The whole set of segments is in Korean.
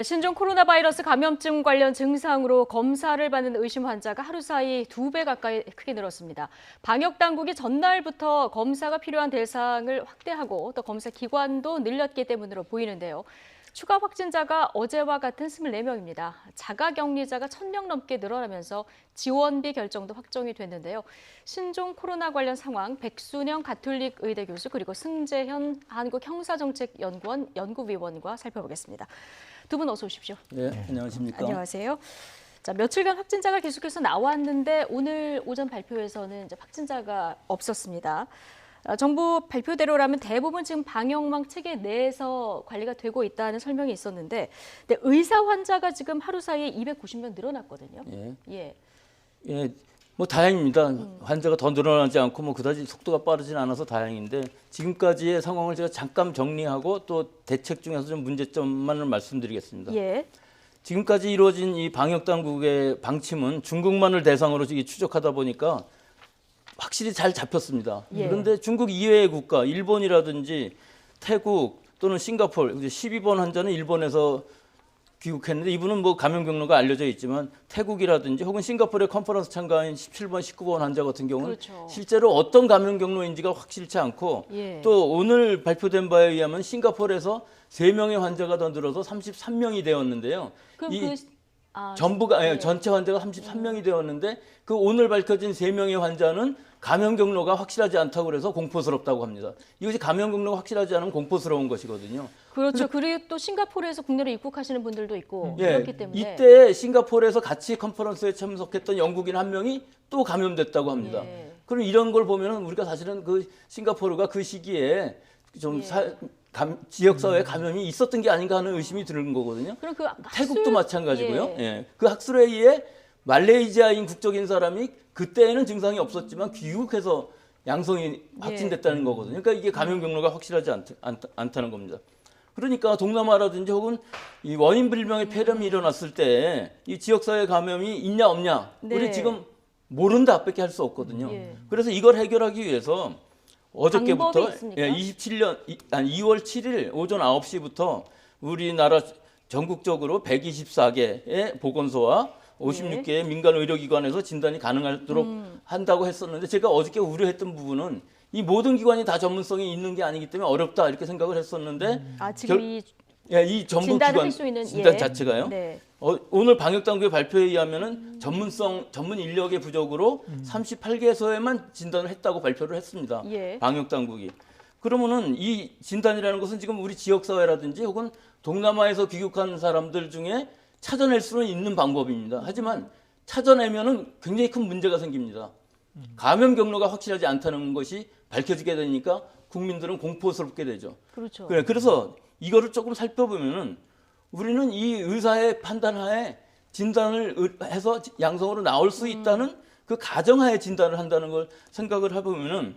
신종 코로나 바이러스 감염증 관련 증상으로 검사를 받는 의심 환자가 하루 사이 2배 가까이 크게 늘었습니다. 방역 당국이 전날부터 검사가 필요한 대상을 확대하고 또 검사 기관도 늘렸기 때문으로 보이는데요. 추가 확진자가 어제와 같은 24명입니다. 자가격리자가 1,000명 넘게 늘어나면서 지원비 결정도 확정이 됐는데요. 신종 코로나 관련 상황 백순영 가톨릭 의대 교수 그리고 승재현 한국형사정책연구원 연구위원과 살펴보겠습니다. 두 분 어서 오십시오. 네, 안녕하십니까. 안녕하세요. 자, 며칠간 확진자가 계속해서 나왔는데 오늘 오전 발표에서는 이제 확진자가 없었습니다. 정부 발표대로라면 대부분 지금 방역망 체계 내에서 관리가 되고 있다는 설명이 있었는데 근데 의사 환자가 지금 하루 사이에 290명 늘어났거든요. 예, 뭐 다행입니다. 환자가 더 늘어나지 않고 뭐 그다지 속도가 빠르진 않아서 다행인데 지금까지의 상황을 제가 잠깐 정리하고 또 대책 중에서 좀 문제점만을 말씀드리겠습니다. 예. 지금까지 이루어진 이 방역 당국의 방침은 중국만을 대상으로 추적하다 보니까 확실히 잘 잡혔습니다. 예. 그런데 중국 이외의 국가, 일본이라든지 태국 또는 싱가포르, 12번 환자는 일본에서 귀국했는데 이분은 뭐 감염 경로가 알려져 있지만 태국이라든지 혹은 싱가포르의 컨퍼런스 참가인 17번, 19번 환자 같은 경우는 그렇죠. 실제로 어떤 감염 경로인지가 확실치 않고 예. 또 오늘 발표된 바에 의하면 싱가포르에서 3명의 환자가 더 늘어서 33명이 되었는데요. 그럼 이 전부가 예. 전체 환자가 33명이 되었는데 그 오늘 밝혀진 3명의 환자는 감염 경로가 확실하지 않다고 그래서 공포스럽다고 합니다. 이것이 감염 경로가 확실하지 않으면 공포스러운 것이거든요. 그렇죠. 그리고 또 싱가포르에서 국내로 입국하시는 분들도 있고 예, 그렇기 때문에 이때 싱가포르에서 같이 컨퍼런스에 참석했던 영국인 한 명이 또 감염됐다고 합니다. 예. 그럼 이런 걸 보면 우리가 사실은 그 싱가포르가 그 시기에 좀 예. 지역사회 감염이 있었던 게 아닌가 하는 의심이 드는 거거든요. 그럼 그 태국도 마찬가지고요. 예. 예. 그 학술에 의해 말레이시아인 국적인 사람이 그때는 증상이 없었지만 귀국해서 양성이 확진됐다는 거거든요. 그러니까 이게 감염 경로가 확실하지 않다는 겁니다. 그러니까 동남아라든지 혹은 이 원인 불명의 폐렴이 일어났을 때 이 지역사회 감염이 있냐 없냐 네. 우리 지금 모른다밖에 할 수 없거든요. 예. 그래서 이걸 해결하기 위해서 어저께부터 방법이 있습니까? 2월 7일 오전 9시부터 우리나라 전국적으로 124개의 보건소와 56개의 민간 의료기관에서 진단이 가능하도록 한다고 했었는데 제가 어저께 우려했던 부분은 이 모든 기관이 다 전문성이 있는 게 아니기 때문에 어렵다 이렇게 생각을 했었는데 지금 이 전문 진단을 기관 할 수 있는 진단 예. 자체가요. 네. 오늘 방역당국의 발표에 의하면은 전문 인력의 부족으로 38개소에만 진단을 했다고 발표를 했습니다. 예. 방역당국이. 그러면은 이 진단이라는 것은 지금 우리 지역사회라든지 혹은 동남아에서 귀국한 사람들 중에 찾아낼 수는 있는 방법입니다. 하지만 찾아내면은 굉장히 큰 문제가 생깁니다. 감염 경로가 확실하지 않다는 것이 밝혀지게 되니까 국민들은 공포스럽게 되죠. 그렇죠. 그래서 이거를 조금 살펴보면은 우리는 이 의사의 판단하에 진단을 해서 양성으로 나올 수 있다는 그 가정하에 진단을 한다는 걸 생각을 해보면은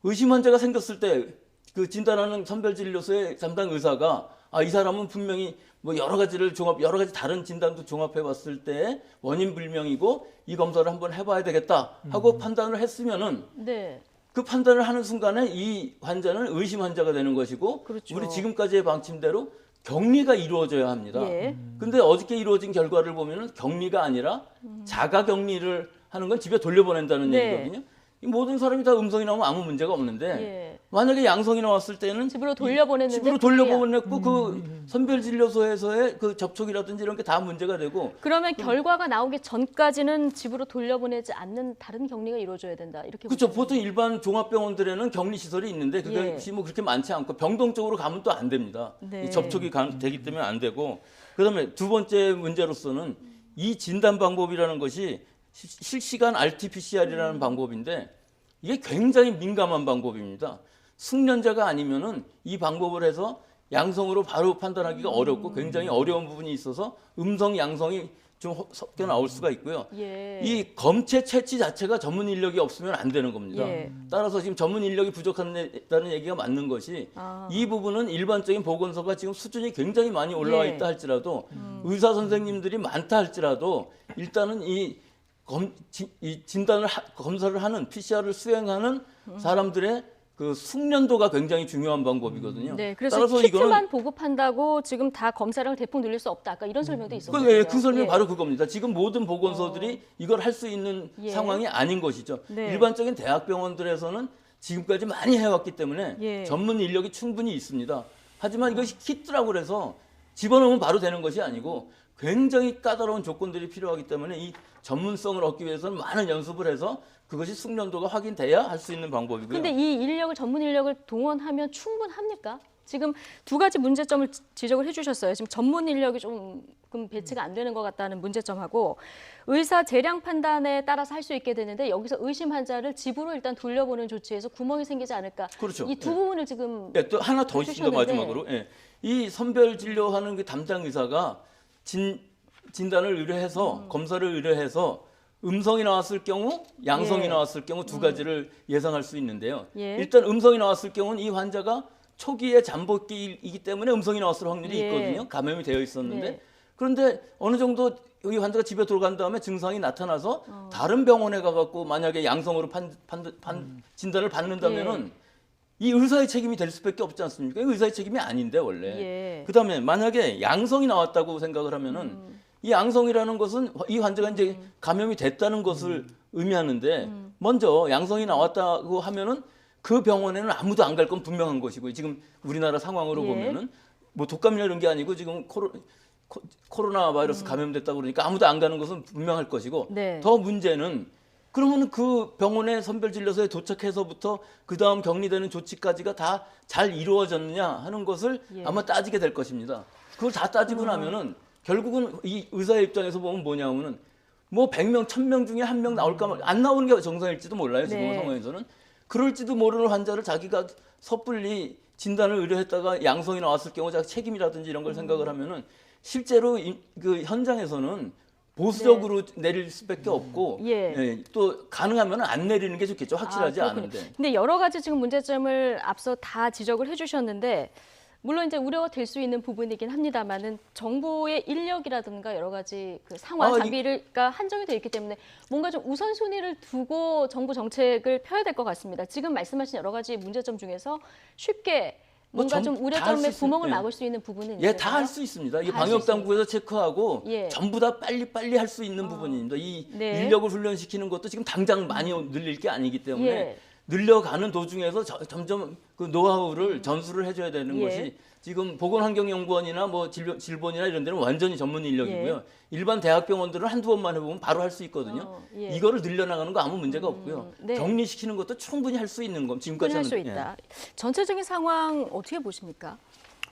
의심 환자가 생겼을 때 그 진단하는 선별진료소의 담당 의사가 이 사람은 분명히 뭐 여러 가지 다른 진단도 종합해 봤을 때 원인 불명이고 이 검사를 한번 해봐야 되겠다 하고 판단을 했으면은 네. 그 판단을 하는 순간에 이 환자는 의심 환자가 되는 것이고 그렇죠. 우리 지금까지의 방침대로 격리가 이루어져야 합니다. 예. 근데 어저께 이루어진 결과를 보면은 격리가 아니라 자가 격리를 하는 건 집에 돌려보낸다는 네. 얘기거든요. 이 모든 사람이 다 음성이 나오면 아무 문제가 없는데 예. 만약에 양성이 나왔을 때는 집으로 돌려보냈는데 집으로 돌려보냈고 그 선별진료소에서의 그 접촉이라든지 이런 게 다 문제가 되고 그러면 결과가 나오기 전까지는 집으로 돌려보내지 않는 다른 격리가 이루어져야 된다. 이렇게 그렇죠. 보시면 보통 일반 종합병원들에는 격리 시설이 있는데 그것이 뭐 그렇게 많지 않고 병동 쪽으로 가면 또 안 됩니다. 네. 이 접촉이 되기 때문에 안 되고 그다음에 두 번째 문제로서는 이 진단 방법이라는 것이 실시간 RT-PCR이라는 방법인데 이게 굉장히 민감한 방법입니다. 숙련자가 아니면은 이 방법을 해서 양성으로 바로 판단하기가 어렵고 굉장히 어려운 부분이 있어서 음성 양성이 좀 섞여 나올 수가 있고요. 예. 이 검체 채취 자체가 전문 인력이 없으면 안 되는 겁니다. 예. 따라서 지금 전문 인력이 부족하다는 얘기가 맞는 것이 이 부분은 일반적인 보건소가 지금 수준이 굉장히 많이 올라와 예. 있다 할지라도 의사 선생님들이 많다 할지라도 일단은 이 진단을 검사를 하는 PCR을 수행하는 사람들의 그 숙련도가 굉장히 중요한 방법이거든요. 네, 그래서 따라서 키트만 보급한다고 지금 다 검사량을 대폭 늘릴 수 없다. 아까 이런 설명도 있었거든요. 그 설명 예. 바로 그겁니다. 지금 모든 보건소들이 이걸 할 수 있는 예. 상황이 아닌 것이죠. 네. 일반적인 대학병원들에서는 지금까지 많이 해왔기 때문에 예. 전문 인력이 충분히 있습니다. 하지만 이것이 키트라고 그래서 집어넣으면 바로 되는 것이 아니고 굉장히 까다로운 조건들이 필요하기 때문에 이 전문성을 얻기 위해서는 많은 연습을 해서 그것이 숙련도가 확인돼야 할 수 있는 방법이고요. 근데 이 인력을 전문 인력을 동원하면 충분합니까? 지금 두 가지 문제점을 지적을 해주셨어요. 지금 전문 인력이 조금 배치가 안 되는 것 같다는 문제점하고 의사 재량 판단에 따라서 할 수 있게 되는데 여기서 의심 환자를 집으로 일단 돌려보는 조치에서 구멍이 생기지 않을까. 그렇죠. 이 두 부분을 지금 네, 또 하나 더 있습니다. 해주셨는데. 마지막으로. 예. 이 선별 진료하는 그 담당 의사가 진단을 의뢰해서 검사를 의뢰해서 음성이 나왔을 경우, 양성이 예. 나왔을 경우 두 가지를 예상할 수 있는데요. 예. 일단 음성이 나왔을 경우는 이 환자가 초기에 잠복기이기 때문에 음성이 나왔을 확률이 예. 있거든요. 감염이 되어 있었는데. 네. 그런데 어느 정도 여기 환자가 집에 돌아간 다음에 증상이 나타나서 다른 병원에 가갖고 만약에 양성으로 진단을 받는다면은 이 의사의 책임이 될 수밖에 없지 않습니까? 의사의 책임이 아닌데 원래. 예. 그다음에 만약에 양성이 나왔다고 생각을 하면은 이 양성이라는 것은 이 환자가 이제 감염이 됐다는 것을 의미하는데 먼저 양성이 나왔다고 하면은 그 병원에는 아무도 안 갈 건 분명한 것이고 지금 우리나라 상황으로 예. 보면은 뭐 독감이나 이런 게 아니고 지금 코로나 바이러스 감염됐다고 그러니까 아무도 안 가는 것은 분명할 것이고 네. 더 문제는 그러면 그 병원에 선별진료소에 도착해서부터 그 다음 격리되는 조치까지가 다 잘 이루어졌느냐 하는 것을 예. 아마 따지게 될 것입니다. 그걸 다 따지고 나면은 결국은 이 의사의 입장에서 보면 뭐냐면은 뭐 100명, 1000명 중에 한 명 나올까 안 나오는 게 정상일지도 몰라요. 지금 네. 상황에서는. 그럴지도 모르는 환자를 자기가 섣불리 진단을 의뢰했다가 양성이 나왔을 경우 자기 책임이라든지 이런 걸 생각을 하면은 실제로 그 현장에서는 보수적으로 내릴 수밖에 없고 예. 또 가능하면 안 내리는 게 좋겠죠. 확실하지 그렇군요. 않은데. 근데 여러 가지 지금 문제점을 앞서 다 지적을 해주셨는데 물론 이제 우려가 될 수 있는 부분이긴 합니다만은 정부의 인력이라든가 여러 가지 그 상황 장비가 한정이 되어 있기 때문에 뭔가 좀 우선순위를 두고 정부 정책을 펴야 될 것 같습니다. 지금 말씀하신 여러 가지 문제점 중에서 쉽게 뭔가 좀 우려점의 구멍을 막을 수 있는 부분은 예, 다 할 수 있습니다. 이 다할수 방역 당국에서 체크하고 예. 전부 다 빨리 할 수 있는 부분입니다. 이 네. 인력을 훈련시키는 것도 지금 당장 많이 늘릴 게 아니기 때문에 예. 늘려가는 도중에서 점점 그 노하우를 전수를 해줘야 되는 예. 것이 지금 보건환경연구원이나 뭐 질본이나 이런 데는 완전히 전문 인력이고요. 일반 대학병원들은 한두 번만 해보면 바로 할 수 있거든요. 예. 이거를 늘려나가는 거 아무 문제가 없고요. 네. 격리시키는 것도 충분히 할 수 있는 건 지금까지 할수 하는- 있다. 전체적인 상황 어떻게 보십니까?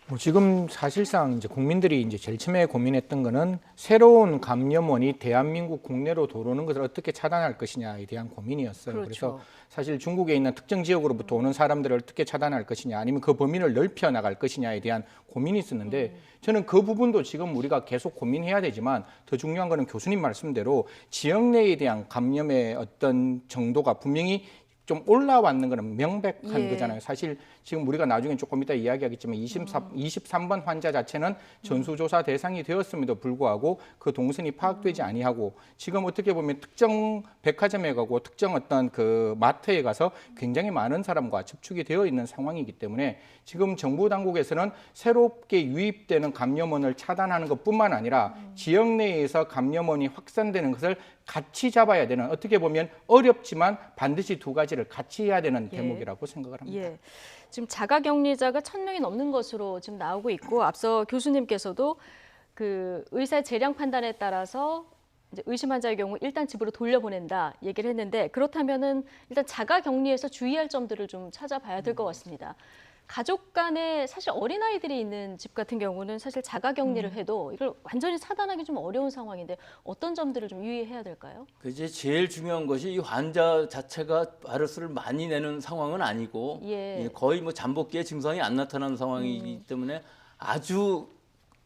뭐 지금 사실상 이제 국민들이 이제 제일 처음에 고민했던 거는 새로운 감염원이 대한민국 국내로 들어오는 것을 어떻게 차단할 것이냐에 대한 고민이었어요. 그렇죠. 그래서 사실 중국에 있는 특정 지역으로부터 오는 사람들을 어떻게 차단할 것이냐 아니면 그 범위를 넓혀 나갈 것이냐에 대한 고민이 있었는데 저는 그 부분도 지금 우리가 계속 고민해야 되지만 더 중요한 거는 교수님 말씀대로 지역 내에 대한 감염의 어떤 정도가 분명히 좀 올라왔는 거는 명백한 예. 거잖아요. 사실 지금 우리가 나중에 조금 이따 이야기하겠지만 23번 환자 자체는 전수조사 대상이 되었음에도 불구하고 그 동선이 파악되지 아니하고 지금 어떻게 보면 특정 백화점에 가고 특정 어떤 그 마트에 가서 굉장히 많은 사람과 접촉이 되어 있는 상황이기 때문에 지금 정부 당국에서는 새롭게 유입되는 감염원을 차단하는 것뿐만 아니라 지역 내에서 감염원이 확산되는 것을 같이 잡아야 되는 어떻게 보면 어렵지만 반드시 두 가지를 같이 해야 되는 예. 대목이라고 생각을 합니다. 예. 지금 자가격리자가 1000명이 넘는 것으로 지금 나오고 있고 앞서 교수님께서도 그 의사의 재량 판단에 따라서 이제 의심 환자의 경우 일단 집으로 돌려보낸다 얘기를 했는데 그렇다면은 일단 자가격리에서 주의할 점들을 좀 찾아봐야 될 것 같습니다. 가족 간에 사실 어린아이들이 있는 집 같은 경우는 사실 자가격리를 해도 이걸 완전히 차단하기 좀 어려운 상황인데 어떤 점들을 좀 유의해야 될까요? 그 이제 제일 중요한 것이 이 환자 자체가 바이러스를 많이 내는 상황은 아니고 예. 거의 뭐 잠복기에 증상이 안 나타나는 상황이기 때문에 아주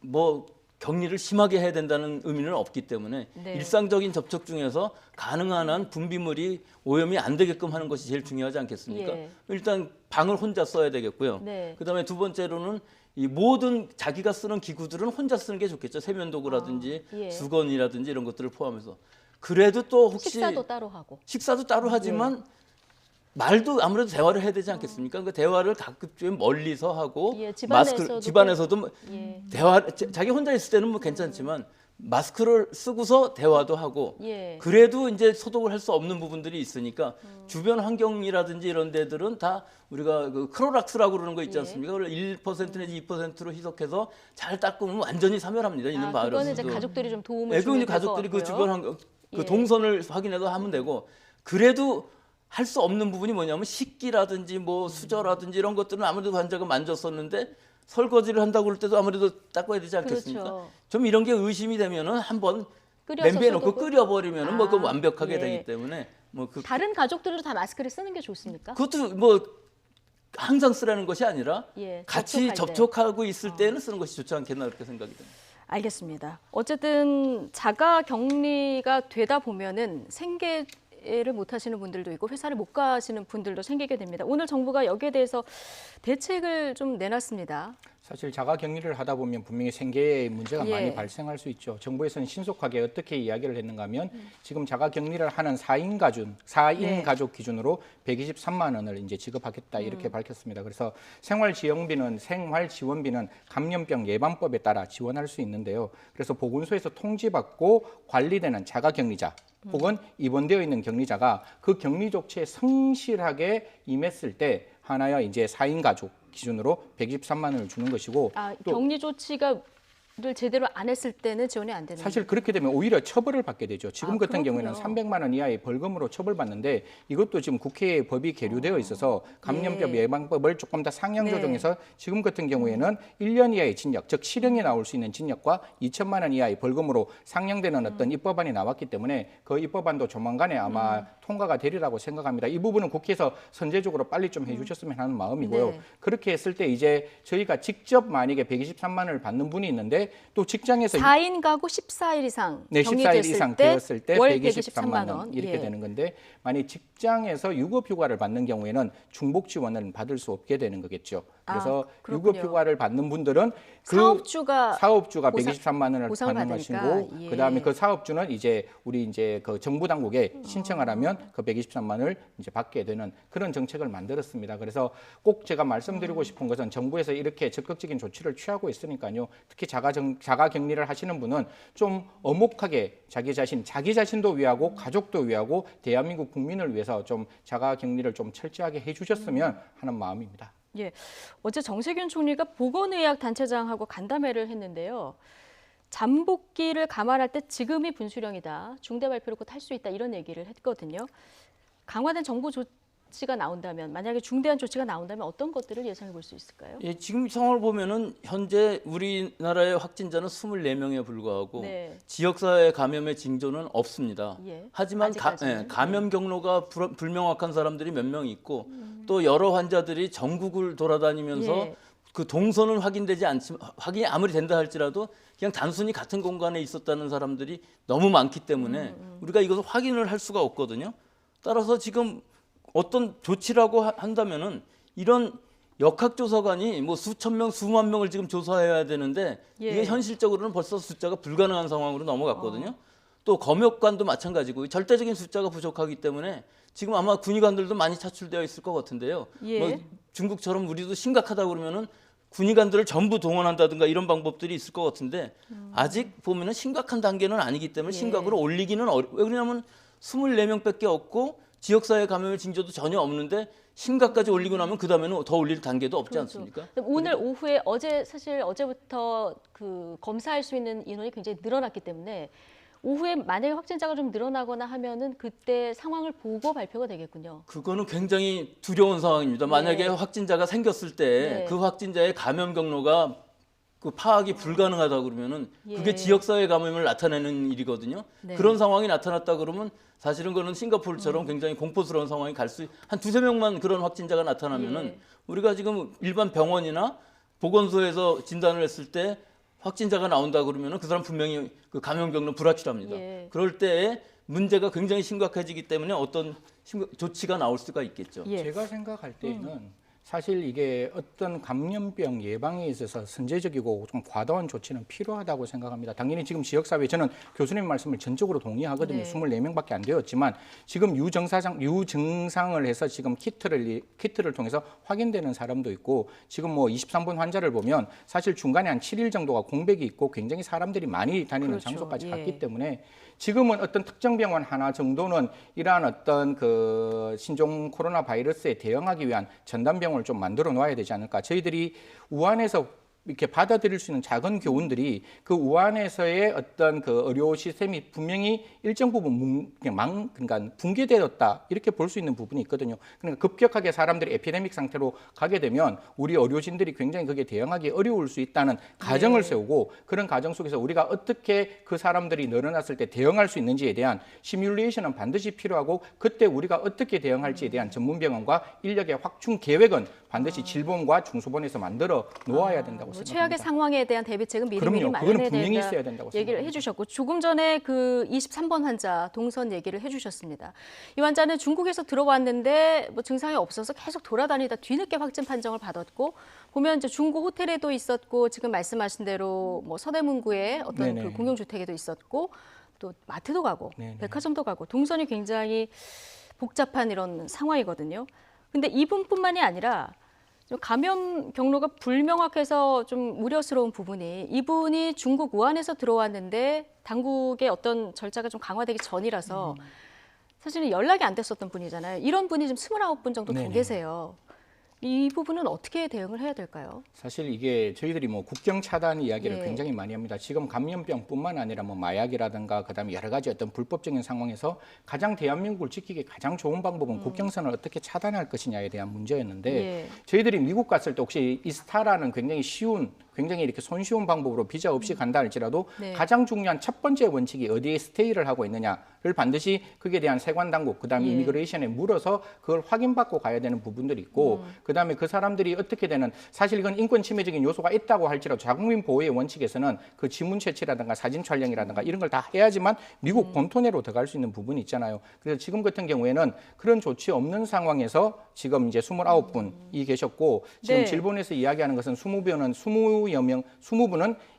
뭐 격리를 심하게 해야 된다는 의미는 없기 때문에 네. 일상적인 접촉 중에서 가능한 한 분비물이 오염이 안 되게끔 하는 것이 제일 중요하지 않겠습니까? 예. 일단 방을 혼자 써야 되겠고요. 네. 그다음에 두 번째로는 이 모든 자기가 쓰는 기구들은 혼자 쓰는 게 좋겠죠. 세면도구라든지 예. 수건이라든지 이런 것들을 포함해서. 그래도 또 혹시 식사도 따로 하고. 식사도 따로 하지만 말도 아무래도 대화를 해야 되지 않겠습니까? 그 대화를 가급적 멀리서 하고 예, 집안에서도 예. 자기 혼자 있을 때는 뭐 괜찮지만 마스크를 쓰고서 대화도 하고 예. 그래도 이제 소독을 할 수 없는 부분들이 있으니까 주변 환경이라든지 이런 데들은 다 우리가 그 크로락스라고 그러는 거 있지 예. 않습니까? 그걸 1% 내지 2%로 희석해서 잘 닦으면 완전히 사멸합니다. 있는 그거는 이제 바이러스도. 가족들이 좀 도움을 예, 주면 그건 될것 가족들이 그 같고요. 주변 환경, 그 예. 동선을 확인해서 하면 되고 그래도 할 수 없는 부분이 뭐냐면 식기라든지 뭐 수저라든지 이런 것들은 아무래도 환자가 만졌었는데 설거지를 한다고 그럴 때도 아무래도 닦아야 되지 않겠습니까? 그렇죠. 좀 이런 게 의심이 되면은 한번 끓여서 냄비에 넣고 소독을? 끓여버리면은 뭐 그 완벽하게 예. 되기 때문에 뭐 그 다른 가족들도 다 마스크를 쓰는 게 좋습니까? 그것도 뭐 항상 쓰라는 것이 아니라 예, 같이 접촉할 때. 접촉하고 있을 때는 쓰는 것이 좋지 않겠나 그렇게 생각이 듭니다. 알겠습니다. 어쨌든 자가 격리가 되다 보면은 생계를 못 하시는 분들도 있고 회사를 못 가시는 분들도 생기게 됩니다. 오늘 정부가 여기에 대해서 대책을 좀 내놨습니다. 사실 자가 격리를 하다 보면 분명히 생계에 문제가 예. 많이 발생할 수 있죠. 정부에서는 신속하게 어떻게 이야기를 했는가 하면 지금 자가 격리를 하는 4인 네. 가족 기준으로 123만 원을 이제 지급하겠다 이렇게 밝혔습니다. 그래서 생활지원비는 감염병 예방법에 따라 지원할 수 있는데요. 그래서 보건소에서 통지받고 관리되는 자가 격리자 혹은 입원되어 있는 격리자가 그 격리 조치에 성실하게 임했을 때 하나야 이제 4인 가족 기준으로 123만 원을 주는 것이고 또 격리 조치가 를 제대로 안 했을 때는 지원이 안 되는 사실 그렇게 되면 오히려 처벌을 받게 되죠. 지금 같은 그렇군요. 경우에는 300만 원 이하의 벌금으로 처벌받는데 이것도 지금 국회에 법이 계류되어 있어서 감염병 예. 예방법을 조금 더 상향 네. 조정해서 지금 같은 경우에는 1년 이하의 징역, 즉 실형이 나올 수 있는 징역과 2천만 원 이하의 벌금으로 상향되는 어떤 입법안이 나왔기 때문에 그 입법안도 조만간에 아마 통과가 되리라고 생각합니다. 이 부분은 국회에서 선제적으로 빨리 좀 해주셨으면 하는 마음이고요. 네. 그렇게 했을 때 이제 저희가 직접 만약에 123만 원을 받는 분이 있는데 또 직장에서 4인 가구 14일 이상 네, 14일 이상 되었을 때 월 123만 원 이렇게 예. 되는 건데 만약 직장에서 유급휴가를 받는 경우에는 중복 지원을 받을 수 없게 되는 거겠죠. 그래서 그렇군요. 유급휴가를 받는 분들은 그 사업주가 123만 원을 보상을 받는 받으니까, 것이고 예. 그다음에 그 사업주는 이제 우리 이제 그 정부 당국에 신청을 하면 그 123만 원을 이제 받게 되는 그런 정책을 만들었습니다. 그래서 꼭 제가 말씀드리고 싶은 것은 정부에서 이렇게 적극적인 조치를 취하고 있으니까요. 특히 자가 격리를 하시는 분은 좀 엄혹하게 자기 자신도 위하고 가족도 위하고 대한민국 국민을 위해서 좀 자가 격리를 좀 철저하게 해주셨으면 하는 마음입니다. 예. 어제 정세균 총리가 보건의학 단체장하고 간담회를 했는데요. 잠복기를 감안할 때 지금이 분수령이다. 중대 발표를 곧 할 수 있다. 이런 얘기를 했거든요. 강화된 정부 조치가 나온다면 만약에 중대한 조치가 나온다면 어떤 것들을 예상해 볼 수 있을까요? 예, 지금 상황을 보면은 현재 우리나라의 확진자는 24명에 불과하고 네. 지역사회 감염의 징조는 없습니다. 예, 하지만 아직까지는. 감염 경로가 불명확한 사람들이 몇 명 있고 또 여러 환자들이 전국을 돌아다니면서 예. 그 동선은 확인되지 않지만 확인이 아무리 된다 할지라도 그냥 단순히 같은 공간에 있었다는 사람들이 너무 많기 때문에 우리가 이것을 확인을 할 수가 없거든요. 따라서 지금 어떤 조치라고 한다면은 이런 역학조사관이 뭐 수천 명, 수만 명을 지금 조사해야 되는데 예. 이게 현실적으로는 벌써 숫자가 불가능한 상황으로 넘어갔거든요. 또 검역관도 마찬가지고 절대적인 숫자가 부족하기 때문에 지금 아마 군의관들도 많이 차출되어 있을 것 같은데요. 예. 뭐 중국처럼 우리도 심각하다 그러면은 군의관들을 전부 동원한다든가 이런 방법들이 있을 것 같은데 아직 보면은 심각한 단계는 아니기 때문에 예. 심각으로 올리기는 왜 그러냐면 24명밖에 없고 지역사회 감염의 징조도 전혀 없는데 심각까지 올리고 나면 그 다음에는 더 올릴 단계도 없지 그렇죠. 않습니까? 오늘 오후에 사실 어제부터 그 검사할 수 있는 인원이 굉장히 늘어났기 때문에 오후에 만약에 확진자가 좀 늘어나거나 하면은 그때 상황을 보고 발표가 되겠군요. 그거는 굉장히 두려운 상황입니다. 만약에 네. 확진자가 생겼을 때 네. 그 확진자의 감염 경로가 그 파악이 불가능하다 그러면은 그게 예. 지역사회 감염을 나타내는 일이거든요. 네. 그런 상황이 나타났다 그러면 사실은 그거는 싱가포르처럼 굉장히 공포스러운 상황이 갈 수 한 두세 명만 그런 확진자가 나타나면은 예. 우리가 지금 일반 병원이나 보건소에서 진단을 했을 때 확진자가 나온다 그러면은 그 사람 분명히 그 감염 경로 불확실합니다. 예. 그럴 때에 문제가 굉장히 심각해지기 때문에 어떤 조치가 나올 수가 있겠죠. 예. 제가 생각할 때는 사실 이게 어떤 감염병 예방에 있어서 선제적이고 좀 과도한 조치는 필요하다고 생각합니다. 당연히 지금 지역사회 저는 교수님 말씀을 전적으로 동의하거든요. 네. 24명밖에 안 되었지만 지금 유증상을 해서 지금 키트를 통해서 확인되는 사람도 있고 지금 뭐 23번 환자를 보면 사실 중간에 한 7일 정도가 공백이 있고 굉장히 사람들이 많이 다니는 그렇죠. 장소까지 예. 갔기 때문에 지금은 어떤 특정 병원 하나 정도는 이러한 어떤 그 신종 코로나 바이러스에 대응하기 위한 전담 병원을 좀 만들어 놓아야 되지 않을까. 저희들이 우한에서 이렇게 받아들일 수 있는 작은 교훈들이 그 우한에서의 어떤 그 의료 시스템이 분명히 일정 부분 그러니까 붕괴되었다 이렇게 볼 수 있는 부분이 있거든요. 그러니까 급격하게 사람들이 에피데믹 상태로 가게 되면 우리 의료진들이 굉장히 그게 대응하기 어려울 수 있다는 가정을 세우고 그런 가정 속에서 우리가 어떻게 그 사람들이 늘어났을 때 대응할 수 있는지에 대한 시뮬레이션은 반드시 필요하고 그때 우리가 어떻게 대응할지에 대한 전문병원과 인력의 확충 계획은 반드시 질본과 중소본에서 만들어 놓아야 된다고 생각합니다. 최악의 상황에 대한 대비책은 미리미리 그럼요. 마련해야 그거는 분명히 된다 있어야 된다고 얘기를 생각합니다. 해주셨고 조금 전에 그 23번 환자 동선 얘기를 해주셨습니다. 이 환자는 중국에서 들어왔는데 뭐 증상이 없어서 계속 돌아다니다 뒤늦게 확진 판정을 받았고 보면 이제 중국 호텔에도 있었고 지금 말씀하신 대로 뭐 서대문구에 어떤 네네. 그 공용주택에도 있었고 또 마트도 가고 네네. 백화점도 가고 동선이 굉장히 복잡한 이런 상황이거든요. 근데 이분뿐만이 아니라 좀 감염 경로가 불명확해서 좀 우려스러운 부분이 이분이 중국 우한에서 들어왔는데 당국의 어떤 절차가 좀 강화되기 전이라서 사실은 연락이 안 됐었던 분이잖아요. 이런 분이 지금 29분 정도 더 네네. 계세요. 이 부분은 어떻게 대응을 해야 될까요? 사실 이게 저희들이 뭐 국경 차단 이야기를 예. 굉장히 많이 합니다. 지금 감염병뿐만 아니라 뭐 마약이라든가 그다음에 여러 가지 어떤 불법적인 상황에서 가장 대한민국을 지키기 가장 좋은 방법은 국경선을 어떻게 차단할 것이냐에 대한 문제였는데 예. 저희들이 미국 갔을 때 혹시 이스타라는 굉장히 쉬운 굉장히 이렇게 손쉬운 방법으로 비자 없이 간다 할지라도 네. 가장 중요한 첫 번째 원칙이 어디에 스테이를 하고 있느냐를 반드시 그에 대한 세관 당국 그다음에 예. 이미그레이션에 물어서 그걸 확인받고 가야 되는 부분들이 있고 그다음에 그 사람들이 어떻게 되는 사실 이건 인권 침해적인 요소가 있다고 할지라도 자국민 보호의 원칙에서는 그 지문 채취라든가 사진 촬영이라든가 이런 걸 다 해야지만 미국 본토 내로 들어갈 수 있는 부분이 있잖아요. 그래서 지금 같은 경우에는 그런 조치 없는 상황에서 지금 이제 29분이 계셨고 지금 네. 질본에서 이야기하는 것은 20분은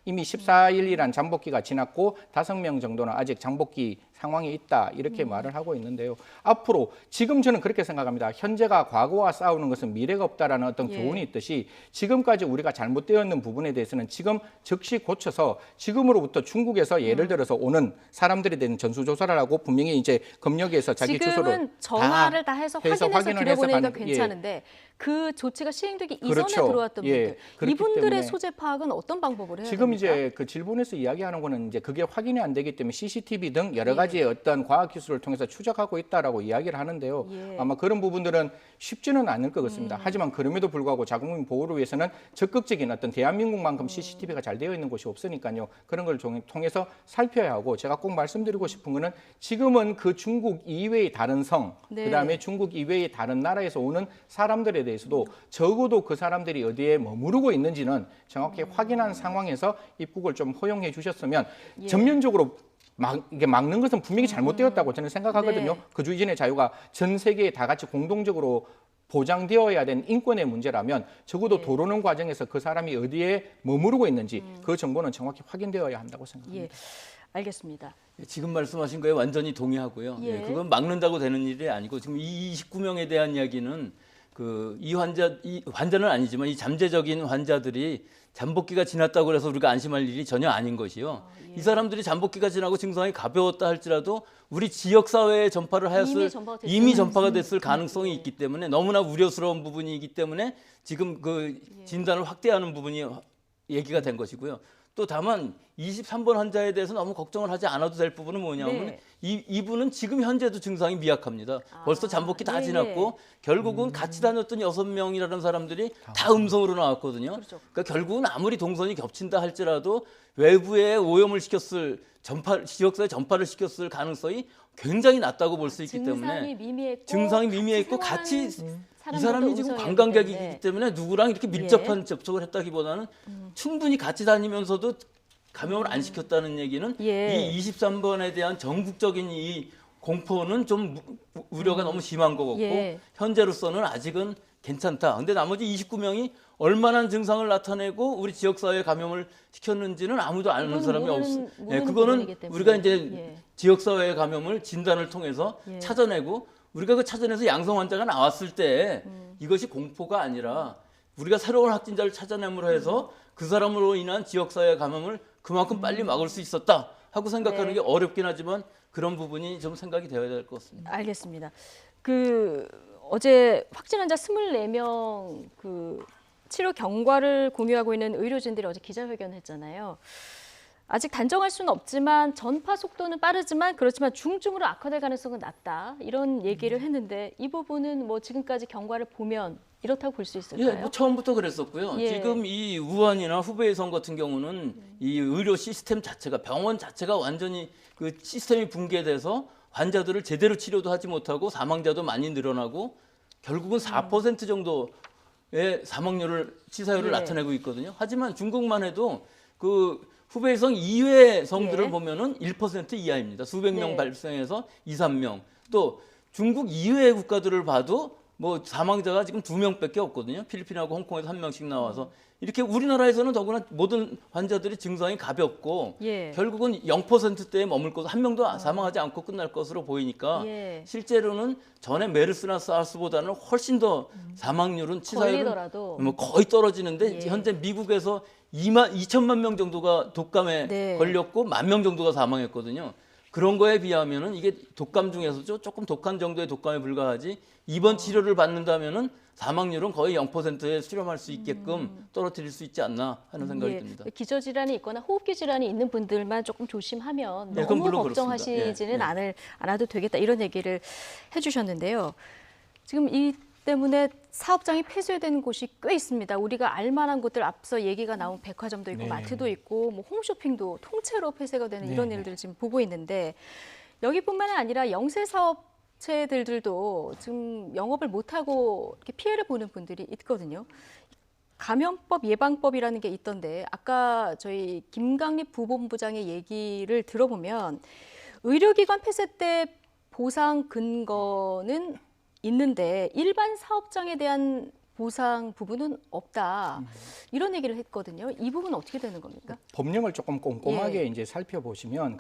이미 14일이란 잠복기가 지났고 5명 정도는 아직 잠복기 상황에 있다 이렇게 말을 하고 있는데요. 앞으로 지금 저는 그렇게 생각합니다. 현재가 과거와 싸우는 것은 미래가 없다라는 어떤 예. 교훈이 있듯이 지금까지 우리가 잘못되어 있는 부분에 대해서는 지금 즉시 고쳐서 지금으로부터 중국에서 예를 들어서 오는 사람들에 대한 전수조사를 하고 분명히 이제 검역에서 자기 주소를 지금은 전화를 다 해서 확인해서 확인을 해서 들여보내니까 간- 예. 괜찮은데 그 조치가 시행되기 이전에 그렇죠. 들어왔던 예. 분들 그렇기 이분들의 때문에 소재 파악은 어떤 방법으로 해야 지금 됩니까? 이제 그 질본에서 이야기하는 거는 이제 그게 확인이 안 되기 때문에 CCTV 등 여러 예. 가지의 어떤 과학 기술을 통해서 추적하고 있다라고 이야기를 하는데요. 예. 아마 그런 부분들은 쉽지는 않을 것 같습니다. 하지만 그럼에도 불구하고 자국민 보호를 위해서는 적극적인 어떤 대한민국만큼 CCTV가 잘 되어 있는 곳이 없으니까요. 그런 걸 통해서 살펴야 하고 제가 꼭 말씀드리고 싶은 거는 지금은 그 중국 이외의 다른 성, 네. 그다음에 중국 이외의 다른 나라에서 오는 사람들에 대해서도 적어도 그 사람들이 어디에 머무르고 있는지는 정확히 확인한 상황에서 입국을 좀 허용해 주셨으면 예. 전면적으로 이게 막는 것은 분명히 잘못되었다고 저는 생각하거든요. 네. 그 주의진의 자유가 전 세계에 다 같이 공동적으로 보장되어야 되는 인권의 문제라면 적어도 예. 도로는 과정에서 그 사람이 어디에 머무르고 있는지 그 정보는 정확히 확인되어야 한다고 생각합니다. 예, 알겠습니다. 지금 말씀하신 거에 완전히 동의하고요. 예. 그건 막는다고 되는 일이 아니고 지금 이 29명에 대한 이야기는 이 환자는 아니지만 이 잠재적인 환자들이 잠복기가 지났다고 해서 우리가 안심할 일이 전혀 아닌 것이요. 예. 이 사람들이 잠복기가 지나고 증상이 가벼웠다 할지라도 우리 지역 사회에 전파를 하였을 이미 전파가 됐을 가능성이 있기 때문에 너무나 우려스러운 부분이기 때문에 지금 그 진단을 확대하는 부분이 얘기가 된 것이고요. 또 다만 23번 환자에 대해서 너무 걱정을 하지 않아도 될 부분은 뭐냐면 네. 이분은 지금 현재도 증상이 미약합니다. 벌써 잠복기 다 예, 지났고 결국은 같이 다녔던 6명이라는 사람들이 다 음성으로 나왔거든요. 그렇죠. 그러니까 결국은 아무리 동선이 겹친다 할지라도 외부에 오염을 시켰을 지역사회 전파를 시켰을 가능성이 굉장히 낮다고 볼 수 있기 때문에 증상이 미미했고 같이 이 사람이 지금 관광객이기 때문에 누구랑 이렇게 밀접한 접촉을 했다기보다는 충분히 같이 다니면서도 감염을 안 시켰다는 얘기는 예. 이 23번에 대한 전국적인 이 공포는 좀 우려가 너무 심한 것 같고 예. 현재로서는 아직은 괜찮다. 근데 나머지 29명이 얼마나 증상을 나타내고 우리 지역사회에 감염을 시켰는지는 아무도 아는 그거는 사람이 모르는 그거는 부분이기 때문에. 우리가 이제 예. 지역사회의 감염을 진단을 통해서 예. 찾아내고 우리가 그 찾아내서 양성 환자가 나왔을 때 이것이 공포가 아니라 우리가 새로운 확진자를 찾아냄으로 해서 그 사람으로 인한 지역사회 감염을 그만큼 빨리 막을 수 있었다 하고 생각하는 네. 게 어렵긴 하지만 그런 부분이 좀 생각이 되어야 될 것 같습니다. 알겠습니다. 어제 확진 환자 24명 치료 경과를 공유하고 있는 의료진들이 어제 기자회견을 했잖아요. 아직 단정할 수는 없지만 전파 속도는 빠르지만 그렇지만 중증으로 악화될 가능성은 낮다. 이런 얘기를 했는데 이 부분은 뭐 지금까지 경과를 보면 이렇다고 볼 수 있을까요? 예, 뭐 처음부터 그랬었고요. 예. 지금 이 우한이나 후베이성 같은 경우는 이 의료 시스템 자체가 병원 자체가 완전히 그 시스템이 붕괴돼서 환자들을 제대로 치료도 하지 못하고 사망자도 많이 늘어나고 결국은 4% 정도의 사망률을 치사율을 예. 나타내고 있거든요. 하지만 중국만 해도 그 후베이성 이외의 성들을 예. 보면은 1% 이하입니다. 수백 명 네. 발생해서 2, 3명. 또 중국 이외의 국가들을 봐도 뭐 사망자가 지금 2명밖에 없거든요. 필리핀하고 홍콩에서 1명씩 나와서 이렇게 우리나라에서는 더구나 모든 환자들이 증상이 가볍고 예. 결국은 0%대에 머물 것으로 한 명도 사망하지 않고 끝날 것으로 보이니까 예. 실제로는 전에 메르스나 사스보다는 훨씬 더 사망률은 치사율은 걸리더라도 뭐 거의 떨어지는데 예. 현재 미국에서 2천만 명 정도가 독감에 네. 걸렸고 10,000명 정도가 사망했거든요. 그런 거에 비하면은 이게 독감 중에서도 조금 독한 정도의 독감에 불과하지 입원 치료를 받는다면은 사망률은 거의 0%에 수렴할 수 있게끔 떨어뜨릴 수 있지 않나 하는 생각이 예. 듭니다. 기저질환이 있거나 호흡기 질환이 있는 분들만 조금 조심하면 네, 그건 너무 물론 걱정하시지는 그렇습니다. 않아도 되겠다 이런 얘기를 해주셨는데요. 지금 이 때문에 사업장이 폐쇄된 곳이 꽤 있습니다. 우리가 알만한 곳들 앞서 얘기가 나온 백화점도 있고 네. 마트도 있고 뭐 홈쇼핑도 통째로 폐쇄가 되는 이런 네. 일들 지금 보고 있는데 여기뿐만 아니라 영세 사업체들도 지금 영업을 못하고 이렇게 피해를 보는 분들이 있거든요. 감염법 예방법이라는 게 있던데 아까 저희 김강립 부본부장의 얘기를 들어보면 의료기관 폐쇄 때 보상 근거는 있는데 일반 사업장에 대한 보상 부분은 없다. 이런 얘기를 했거든요. 이 부분은 어떻게 되는 겁니까? 법령을 조금 꼼꼼하게 예. 이제 살펴보시면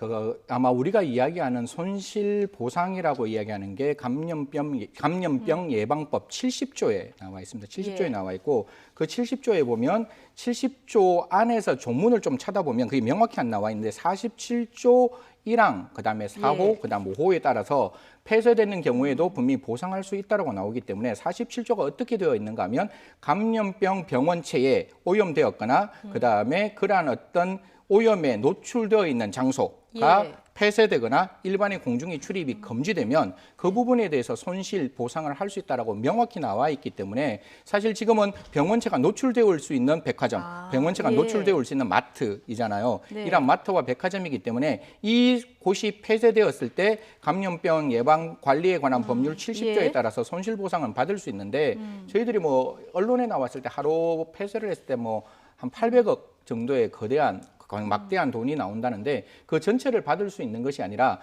아마 우리가 이야기하는 손실 보상이라고 이야기하는 게 감염병 예방법 70조에 나와 있습니다. 70조에 예. 나와 있고 그 70조에 보면 70조 안에서 조문을 좀 찾아보면 그게 명확히 안 나와 있는데 47조 1항, 그다음에 4호, 예. 그다음 5호에 따라서 폐쇄되는 경우에도 분명히 보상할 수 있다고 나오기 때문에 47조가 어떻게 되어 있는가 하면 감염병 병원체에 오염되었거나 그다음에 그러한 어떤 오염에 노출되어 있는 장소가 예. 폐쇄되거나 일반의 공중이 출입이 금지되면 그 부분에 대해서 손실 보상을 할 수 있다라고 명확히 나와 있기 때문에 사실 지금은 병원체가 노출되어 올 수 있는 백화점, 병원체가 예. 노출되어 올 수 있는 마트이잖아요. 네. 이런 마트와 백화점이기 때문에 이 곳이 폐쇄되었을 때 감염병 예방 관리에 관한 법률 70조에 예. 따라서 손실 보상은 받을 수 있는데 저희들이 뭐 언론에 나왔을 때 하루 폐쇄를 했을 때 뭐 한 800억 정도의 거대한 막대한 돈이 나온다는데 그 전체를 받을 수 있는 것이 아니라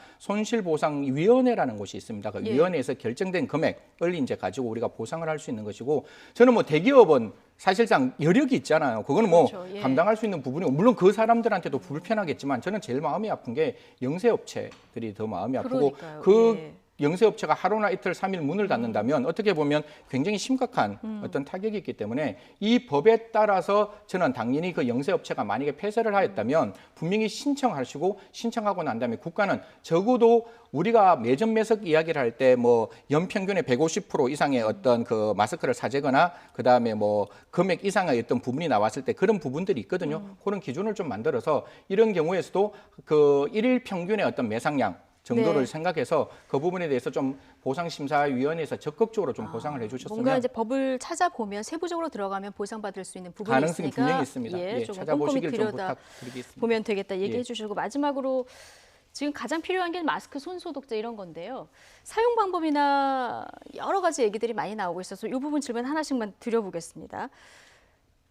손실보상위원회라는 곳이 있습니다. 그 예. 위원회에서 결정된 금액을 이제 가지고 우리가 보상을 할 수 있는 것이고 저는 뭐 대기업은 사실상 여력이 있잖아요. 그거는 뭐 그렇죠. 예. 감당할 수 있는 부분이고 물론 그 사람들한테도 불편하겠지만 저는 제일 마음이 아픈 게 영세업체들이 더 마음이 아프고 그러니까요. 그 예. 영세업체가 하루나 이틀, 3일 문을 닫는다면 어떻게 보면 굉장히 심각한 어떤 타격이 있기 때문에 이 법에 따라서 저는 당연히 그 영세업체가 만약에 폐쇄를 하였다면 분명히 신청하시고 신청하고 난 다음에 국가는 적어도 우리가 매점 매석 이야기를 할 때 뭐 연평균의 150% 이상의 어떤 그 마스크를 사재거나 그다음에 뭐 금액 이상의 어떤 부분이 나왔을 때 그런 부분들이 있거든요. 그런 기준을 좀 만들어서 이런 경우에서도 그 일일 평균의 어떤 매상량 정도를 네. 생각해서 그 부분에 대해서 좀 보상심사위원회에서 적극적으로 좀 보상을 해주셨으면 뭔가 이제 법을 찾아보면 세부적으로 들어가면 보상받을 수 있는 부분이 가능성이 있으니까 분명히 있습니다. 예, 예, 조금 찾아보시길 꼼꼼히 좀 들여다 부탁드리겠습니다. 보면 되겠다 얘기해 예. 주시고 마지막으로 지금 가장 필요한 게 마스크, 손소독제 이런 건데요. 사용 방법이나 여러 가지 얘기들이 많이 나오고 있어서 이 부분 질문 하나씩만 드려보겠습니다.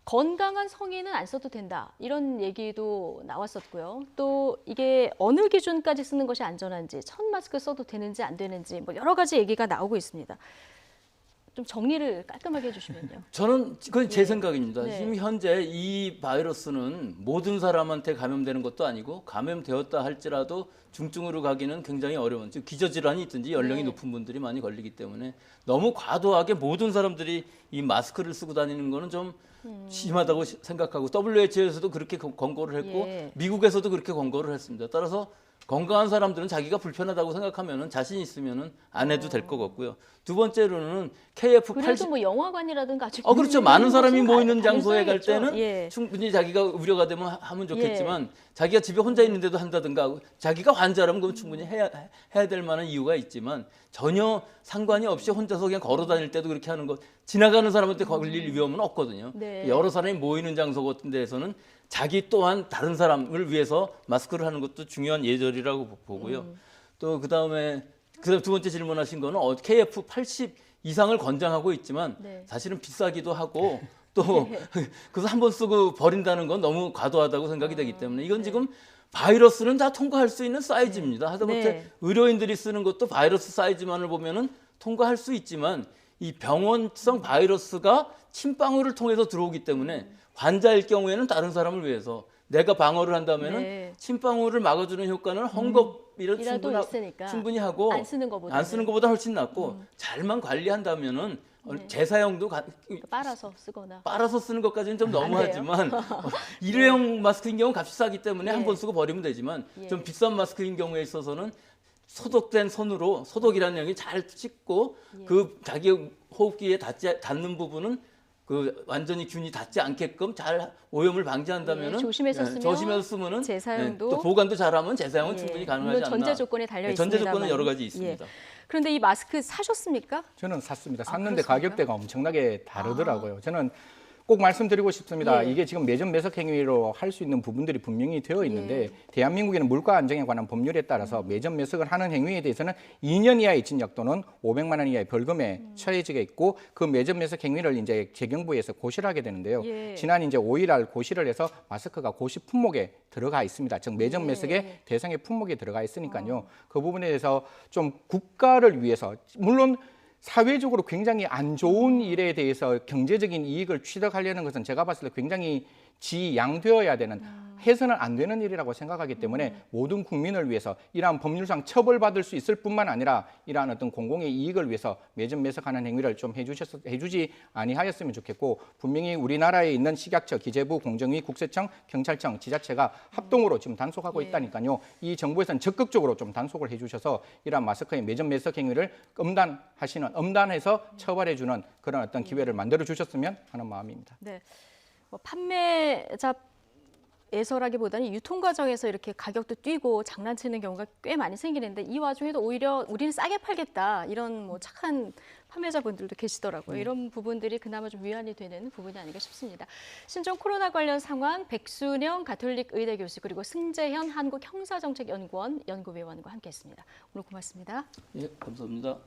건강한 성인은 안 써도 된다 이런 얘기도 나왔었고요. 또 이게 어느 기준까지 쓰는 것이 안전한지 천 마스크 써도 되는지 안 되는지 뭐 여러 가지 얘기가 나오고 있습니다. 좀 정리를 깔끔하게 해주시면요. 저는 그건 제 예. 생각입니다. 네. 지금 현재 이 바이러스는 모든 사람한테 감염되는 것도 아니고 감염되었다 할지라도 중증으로 가기는 굉장히 어려운, 즉 기저질환이 있든지 연령이 네. 높은 분들이 많이 걸리기 때문에 너무 과도하게 모든 사람들이 이 마스크를 쓰고 다니는 거는 좀 심하다고 생각하고 WHO에서도 그렇게 권고를 했고 예. 미국에서도 그렇게 권고를 했습니다. 따라서 건강한 사람들은 자기가 불편하다고 생각하면은 자신 있으면은 안 해도 될 것 같고요. 두 번째로는 그래도 KF80 뭐 영화관이라든가 아주 그렇죠. 많은 사람이 곳은 모이는 장소에 갈 다녔어야겠죠. 때는 예. 충분히 자기가 우려가 되면 하면 좋겠지만 자기가 집에 혼자 있는데도 한다든가 자기가 환자라면 그건 충분히 해야 될 만한 이유가 있지만 전혀 상관이 없이 혼자서 그냥 걸어 다닐 때도 그렇게 하는 것 지나가는 사람한테 걸릴 위험은 없거든요. 네. 여러 사람이 모이는 장소 같은 데에서는 자기 또한 다른 사람을 위해서 마스크를 하는 것도 중요한 예절이라고 보고요. 또 그다음에 두 번째 질문하신 거는 KF80 이상을 권장하고 있지만 네. 사실은 비싸기도 하고 또 그래서 한 번 쓰고 버린다는 건 너무 과도하다고 생각이 되기 때문에 이건 지금 바이러스는 다 통과할 수 있는 사이즈입니다. 하다못해 네. 의료인들이 쓰는 것도 바이러스 사이즈만을 보면은 통과할 수 있지만 이 병원성 바이러스가 침방울을 통해서 들어오기 때문에 환자일 경우에는 다른 사람을 위해서 내가 방어를 한다면은 네. 침방울을 막아주는 효과는 헝겊이라도 이라도 있으니까 충분히 하고 안 쓰는 것보다는. 안 쓰는 것보다 훨씬 낫고 잘만 관리한다면은 재사용도 빨아서 쓰거나. 빨아서 쓰는 것까지는 좀 안 너무하지만 일회용 마스크인 경우는 값이 싸기 때문에 예. 한 번 쓰고 버리면 되지만 예. 좀 비싼 마스크인 경우에 있어서는 소독된 손으로 소독이라는 얘기 잘 씻고 그 자기 호흡기에 닿는 부분은 그 완전히 균이 닿지 않게끔 잘 오염을 방지한다면은 예, 조심해서 쓰면 조심해서 쓰면은 재사용도 또 보관도 잘하면 재사용은 예, 충분히 가능하지 물론 않나. 전제 조건에 달려 전제 있습니다만. 조건은 여러 가지 예. 있습니다. 그런데 이 마스크 사셨습니까? 저는 샀습니다. 아, 샀는데 그렇습니까? 가격대가 엄청나게 다르더라고요. 저는 꼭 말씀드리고 싶습니다. 예. 이게 지금 매점 매석 행위로 할 수 있는 부분들이 분명히 되어 있는데 대한민국에는 물가 안정에 관한 법률에 따라서 매점 매석을 하는 행위에 대해서는 2년 이하의 징역 또는 500만 원 이하의 벌금에 처해지게 있고 그 매점 매석 행위를 이제 재경부에서 고시를 하게 되는데요. 예. 지난 이제 5일날 고시를 해서 마스크가 고시 품목에 들어가 있습니다. 즉 매점 예. 매석의 대상의 품목에 들어가 있으니까요. 그 부분에 대해서 좀 국가를 위해서 물론 사회적으로 굉장히 안 좋은 일에 대해서 경제적인 이익을 취득하려는 것은 제가 봤을 때 굉장히 지양되어야 되는 해서는 안 되는 일이라고 생각하기 때문에 모든 국민을 위해서 이러한 법률상 처벌받을 수 있을 뿐만 아니라 이러한 어떤 공공의 이익을 위해서 매점 매석하는 행위를 좀 해주지 아니하였으면 좋겠고 분명히 우리나라에 있는 식약처, 기재부, 공정위, 국세청, 경찰청, 지자체가 합동으로 지금 단속하고 있다니까요. 이 정부에서는 적극적으로 좀 단속을 해주셔서 이러한 마스크의 매점 매석 행위를 엄단해서 처벌해주는 그런 어떤 기회를 만들어 주셨으면 하는 마음입니다. 네. 뭐 판매자에서라기보다는 유통 과정에서 이렇게 가격도 뛰고 장난치는 경우가 꽤 많이 생기는데 이 와중에도 오히려 우리는 싸게 팔겠다 이런 뭐 착한 판매자분들도 계시더라고요. 이런 부분들이 그나마 좀 위안이 되는 부분이 아닌가 싶습니다. 신종 코로나 관련 상황 백순영 가톨릭 의대 교수 그리고 승재현 한국형사정책연구원 연구위원과 함께했습니다. 오늘 고맙습니다. 예, 감사합니다.